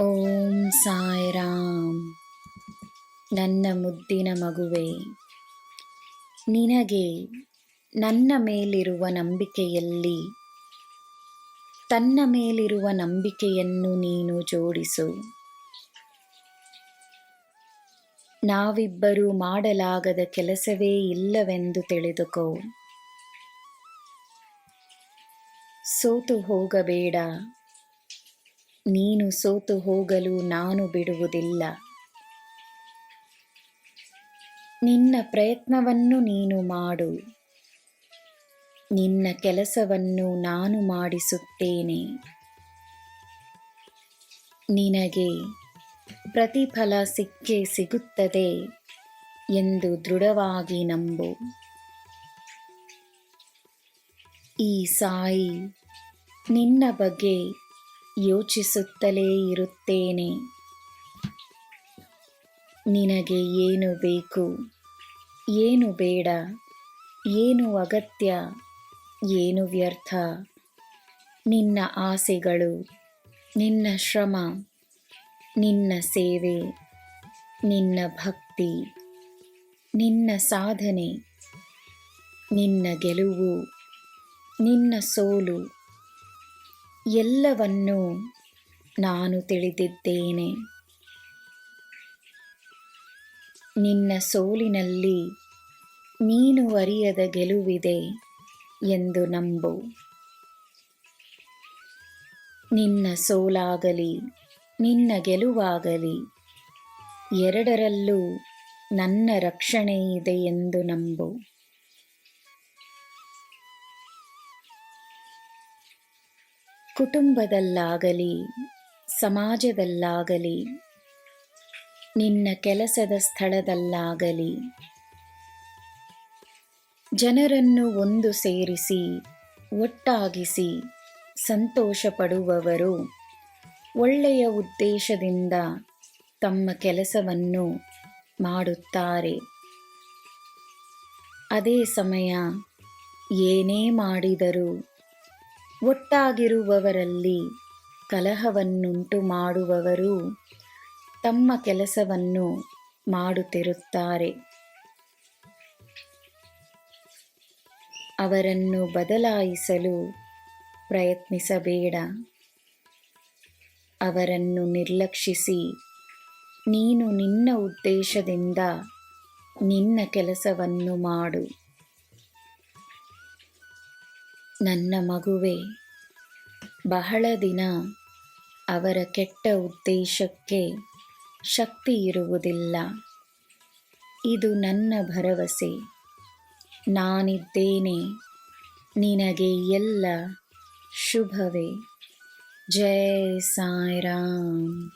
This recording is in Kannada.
ಓಂ ಸಾಯಿರಾಮ್. ನನ್ನ ಮುದ್ದಿನ ಮಗುವೆ, ನಿನಗೆ ನನ್ನ ಮೇಲಿರುವ ನಂಬಿಕೆಯಲ್ಲಿ ತನ್ನ ಮೇಲಿರುವ ನಂಬಿಕೆಯನ್ನು ನೀನು ಜೋಡಿಸು. ನಾವಿಬ್ಬರೂ ಮಾಡಲಾಗದ ಕೆಲಸವೇ ಇಲ್ಲವೆಂದು ತಿಳಿದುಕೋ. ಸೋತು ಹೋಗಬೇಡ. ನೀನು ಸೋತು ಹೋಗಲು ನಾನು ಬಿಡುವುದಿಲ್ಲ. ನಿನ್ನ ಪ್ರಯತ್ನವನ್ನು ನೀನು ಮಾಡು. ನಿನ್ನ ಕೆಲಸವನ್ನು ನಾನು ಮಾಡಿಸುತ್ತೇನೆ. ನಿನಗೆ ಪ್ರತಿಫಲ ಸಿಕ್ಕೇ ಸಿಗುತ್ತದೆ ಎಂದು ದೃಢವಾಗಿ ನಂಬು. ಈ ಸಾಯಿ ನಿನ್ನ ಬಗ್ಗೆ ಯೋಚಿಸುತ್ತಲೇ ಇರುತ್ತೇನೆ. ನಿನಗೆ ಏನು ಬೇಕು, ಏನು ಬೇಡ, ಏನು ಅಗತ್ಯ, ಏನು ವ್ಯರ್ಥ, ನಿನ್ನ ಆಸೆಗಳು, ನಿನ್ನ ಶ್ರಮ, ನಿನ್ನ ಸೇವೆ, ನಿನ್ನ ಭಕ್ತಿ, ನಿನ್ನ ಸಾಧನೆ, ನಿನ್ನ ಗೆಲುವು, ನಿನ್ನ ಸೋಲು ಎಲ್ಲವನ್ನೂ ನಾನು ತಿಳಿದಿದ್ದೇನೆ. ನಿನ್ನ ಸೋಲಿನಲ್ಲಿ ನೀನು ಅರಿಯದ ಗೆಲುವಿದೆ ಎಂದು ನಂಬು. ನಿನ್ನ ಸೋಲಾಗಲಿ ನಿನ್ನ ಗೆಲುವಾಗಲಿ ಎರಡರಲ್ಲೂ ನನ್ನ ರಕ್ಷಣೆ ಇದೆ ಎಂದು ನಂಬು. ಕುಟುಂಬದಲ್ಲಾಗಲಿ ಸಮಾಜದಲ್ಲಾಗಲಿ ನಿನ್ನ ಕೆಲಸದ ಸ್ಥಳದಲ್ಲಾಗಲಿ ಜನರನ್ನು ಒಂದು ಸೇರಿಸಿ ಒಟ್ಟಾಗಿಸಿ ಸಂತೋಷ ಪಡುವವರು ಒಳ್ಳೆಯ ಉದ್ದೇಶದಿಂದ ತಮ್ಮ ಕೆಲಸವನ್ನು ಮಾಡುತ್ತಾರೆ. ಅದೇ ಸಮಯ ಏನೇ ಮಾಡಿದರೂ ಒಟ್ಟಾಗಿರುವವರಲ್ಲಿ ಕಲಹವನ್ನುಂಟು ಮಾಡುವವರು ತಮ್ಮ ಕೆಲಸವನ್ನು ಮಾಡುತ್ತಿರುತ್ತಾರೆ. ಅವರನ್ನು ಬದಲಾಯಿಸಲು ಪ್ರಯತ್ನಿಸಬೇಡ. ಅವರನ್ನು ನಿರ್ಲಕ್ಷಿಸಿ ನೀನು ನಿನ್ನ ಉದ್ದೇಶದಿಂದ ನಿನ್ನ ಕೆಲಸವನ್ನು ಮಾಡು. ನನ್ನ ಮಗುವೆ, ಬಹಳ ದಿನ ಅವರ ಕೆಟ್ಟ ಉದ್ದೇಶಕ್ಕೆ ಶಕ್ತಿ ಇರುವುದಿಲ್ಲ. ಇದು ನನ್ನ ಭರವಸೆ. ನಾನಿದ್ದೇನೆ. ನಿನಗೆ ಎಲ್ಲ ಶುಭವೇ. ಜೈ ಸಾಯಿರಾಮ್.